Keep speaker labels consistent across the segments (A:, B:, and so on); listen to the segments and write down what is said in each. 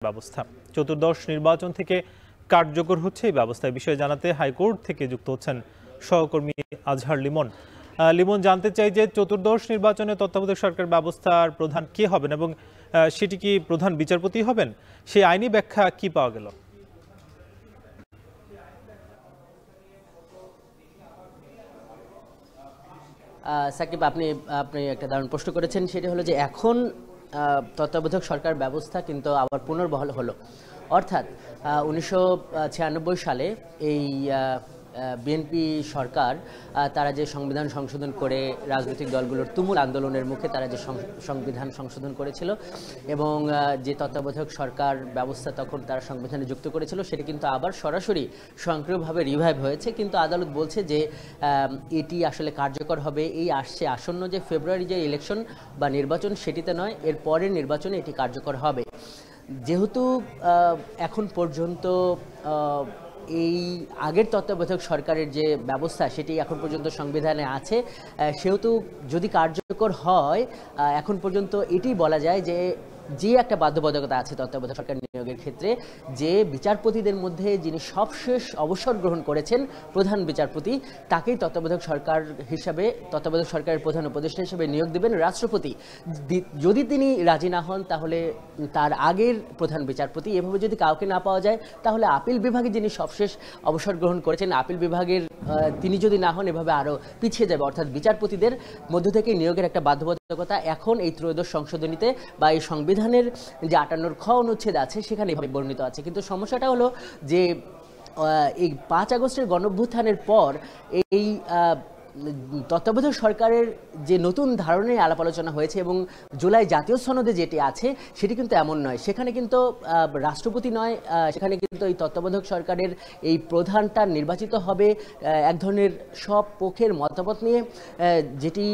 A: ব্যবস্থা চতুর্দশ নির্বাচন থেকে কার্যকর হচ্ছে এই ব্যবস্থায় বিষয়ে জানাতে হাইকোর্ট থেকে যুক্ত হচ্ছেন সহকর্মী আজহার লিমন। লিমন, জানতে চাই যে চতুর্দশ নির্বাচনে তত্ত্বাবধায়ক সরকার ব্যবস্থার প্রধান কে হবেন এবং সেটি কি প্রধান বিচারপতি হবেন, সেই আইনি ব্যাখ্যা কি পাওয়া গেল?
B: সাকিব, আপনি একটা দারুণ প্রশ্ন করেছেন। সেটি হলো যে এখন তত্ত্বাবধায়ক সরকার ব্যবস্থা কিন্তু আবার পুনর্বহাল হলো। অর্থাৎ 1996 সালে এই বিএনপি সরকার তারা যে সংবিধান সংশোধন করে রাজনৈতিক দলগুলোর তুমুল আন্দোলনের মুখে তারা যে সংবিধান সংশোধন করেছিল এবং যে তত্ত্বাবধায়ক সরকার ব্যবস্থা তখন তারা সংবিধানে যুক্ত করেছিল, সেটি কিন্তু আবার সরাসরি স্বয়ংক্রিয়ভাবে রিভাইভ হয়েছে। কিন্তু আদালত বলছে যে এটি আসলে কার্যকর হবে এই আসন্ন যে ফেব্রুয়ারি যে ইলেকশন বা নির্বাচন, সেটিতে নয়, এর পরের নির্বাচনে এটি কার্যকর হবে। যেহেতু এখন পর্যন্ত এই আগের তত্ত্বাবধায়ক সরকারের যে ব্যবস্থা সেটি এখন পর্যন্ত সংবিধানে আছে, সেহেতু যদি কার্যকর হয় এখন পর্যন্ত এটি বলা যায় যে একটা বাধ্যবাধকতা আছে তত্ত্বাবধায়ক সরকার নিয়োগের ক্ষেত্রে, যে বিচারপতিদের মধ্যে যিনি সবশেষ অবসর গ্রহণ করেছেন প্রধান বিচারপতি, তাকেই তত্ত্বাবধায়ক সরকারের প্রধান উপদেষ্টা হিসেবে নিয়োগ দেবেন রাষ্ট্রপতি। যদি তিনি রাজি না হন তাহলে তার আগের প্রধান বিচারপতি, এভাবে যদি কাউকে না পাওয়া যায় তাহলে আপিল বিভাগে যিনি সবশেষ অবসর গ্রহণ করেছেন আপিল বিভাগের তিনি যদি না হন, এভাবে আরও পিছিয়ে যাবে। অর্থাৎ বিচারপতিদের মধ্য থেকে নিয়োগের একটা বাধ্যবাধকতা এখন এই ত্রয়োদশ সংশোধনীতে বা এই সংবিধানের যে 58 খ অনুচ্ছেদ আছে সেখানে এভাবে বর্ণিত আছে। কিন্তু সমস্যাটা হলো যে এই 5 আগস্টের গণঅভ্যুত্থানের পর এই তত্ত্বাবধায়ক সরকারের যে নতুন ধারণের আলাপ আলোচনা হয়েছে এবং জুলাই জাতীয় সনদে যেটি আছে সেটি কিন্তু এমন নয়। সেখানে কিন্তু রাষ্ট্রপতি নয়, সেখানে কিন্তু এই তত্ত্বাবধায়ক সরকারের এই প্রধানটা নির্বাচিত হবে এক ধরনের সব পক্ষের মতামত নিয়ে, যেটি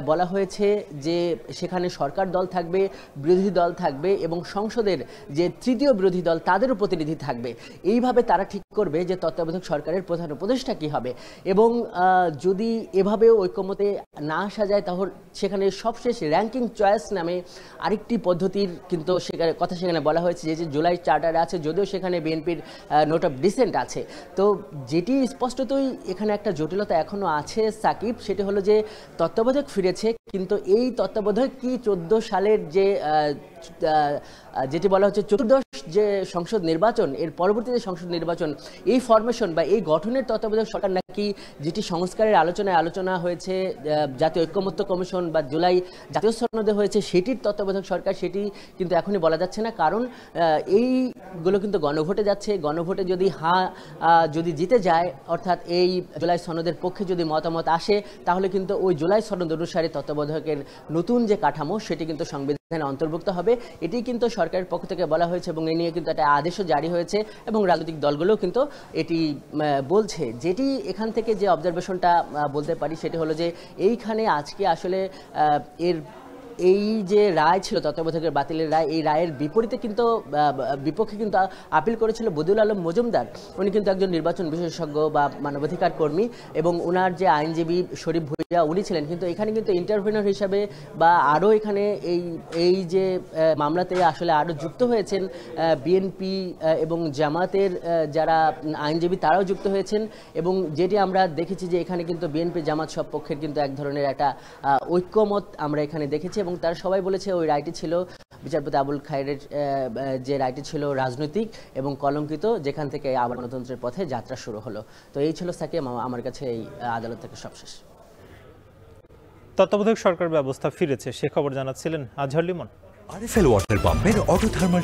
B: বলা হয়েছে যে সেখানে সরকার দল থাকবে, বিরোধী দল থাকবে এবং সংসদের যে তৃতীয় বিরোধী দল তাদেরও প্রতিনিধি থাকবে। এইভাবে তারা ঠিক করবে যে তত্ত্বাবধায়ক সরকারের প্রধান উপদেষ্টা কী হবে। এবং যদি এভাবেও ঐক্যমতে না আসা যায় তাহলে সেখানে সবশেষ র্যাঙ্কিং চয়েস নামে আরেকটি পদ্ধতির কিন্তু সেখানে বলা হয়েছে, যে জুলাই চার্টারে আছে, যদিও সেখানে বিএনপির নোট অফ ডিসেন্ট আছে। তো যেটি স্পষ্টতই এখানে একটা জটিলতা এখনও আছে সাকিব, সেটি হলো যে তত্ত্বাবধায়ক ফিরেছে, কিন্তু এই তত্ত্বাবধায়ক কি 14 সালের যেটি বলা হচ্ছে চতুর্দশ যে সংসদ নির্বাচন, এর পরবর্তীতে সংসদ নির্বাচন, এই ফরমেশন বা এই গঠনের তত্ত্বাবধায়ক সরকার নাকি যেটি সংস্কারের আলোচনা হয়েছে জাতীয় ঐক্যমত্য কমিশন বা জুলাই জাতীয় সনদে হয়েছে সেটির তত্ত্বাবধায়ক সরকার, সেটি কিন্তু এখনই বলা যাচ্ছে না। কারণ এইগুলো কিন্তু গণভোটে যাচ্ছে। গণভোটে যদি জিতে যায়, অর্থাৎ এই জুলাই সনদের পক্ষে যদি মতামত আসে, তাহলে কিন্তু ওই জুলাই সনদ অনুসারে তত্ত্বাবধায়কের নতুন যে কাঠামো সেটি কিন্তু সংবিধানে অন্তর্ভুক্ত হবে। এটি কিন্তু সরকারের পক্ষ থেকে বলা হয়েছে এবং এ নিয়ে কিন্তু একটা আদেশও জারি হয়েছে এবং রাজনৈতিক দলগুলোও কিন্তু এটি বলছে। যেটি এখান থেকে যে অবজারভেশনটা বলতে পারি সেটি হলো যে এইখানে আজকে আসলে এই যে রায় ছিল তত্ত্বাবধায়কের বাতিলের রায়, এই রায়ের বিপক্ষে কিন্তু আপিল করেছিল বদিউল আলম মজুমদার। উনি কিন্তু একজন নির্বাচন বিশেষজ্ঞ বা মানবাধিকার কর্মী এবং ওনার যে আইনজীবী শরীফ ভুইয়া উনি ছিলেন, কিন্তু এখানে কিন্তু ইন্টারভিউনার হিসাবে বা আরও এখানে এই যে মামলাতে আসলে আরও যুক্ত হয়েছেন বিএনপি এবং জামাতের যারা আইনজীবী, তারাও যুক্ত হয়েছেন। এবং যেটি আমরা দেখেছি যে এখানে কিন্তু বিএনপি জামাত সব পক্ষের কিন্তু এক ধরনের একটা ঐক্যমত আমরা এখানে দেখেছি এবং তারা সবাই বলেছে ওই রায়টি ছিল বিচারপতি আবুল খায়েরের যে রায়টি ছিল রাজনৈতিক এবং কলঙ্কিত, যেখান থেকে আবার গণতন্ত্রের পথে যাত্রা শুরু হলো। তো এই ছিল সাকিব আমার কাছে এই আদালত থেকে সবশেষ।
A: তত্ত্বাবধায়ক সরকার ব্যবস্থা ফিরেছে সে খবর জানাচ্ছিলেন আজহার লিমন।
C: আরএফএল ওয়াটার পাম্পের অটো থার্মাল